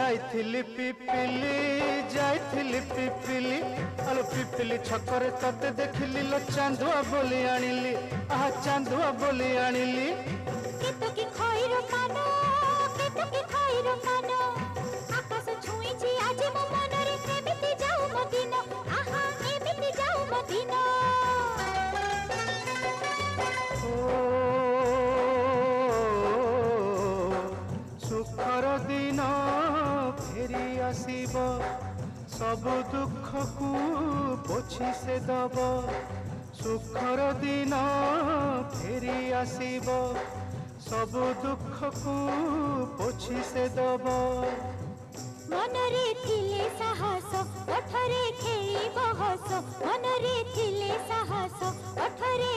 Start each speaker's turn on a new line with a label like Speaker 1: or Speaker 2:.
Speaker 1: जाइथिली पिपिली जाइथिली पिपिली अलो पिपिली छकरे तते देखिली लो चांदुआ बोली आनिली आहा चांदुआ बोली आनिली
Speaker 2: केतो की खइरो कानो केतो की खइरो कानो आकाश छुईची आज मो मनरे एमिति जाऊ मो दिन आहा एमिति जाऊ मो दिन
Speaker 1: सुखर दिन फेरी आसीब सब दुख को पोछि से दब सुखर दिन फेरी आसीब सब दुख को पोछि से दब
Speaker 2: मनरे थिले साहस ओठरे खेली बहस मनरे थिले साहस ओठरे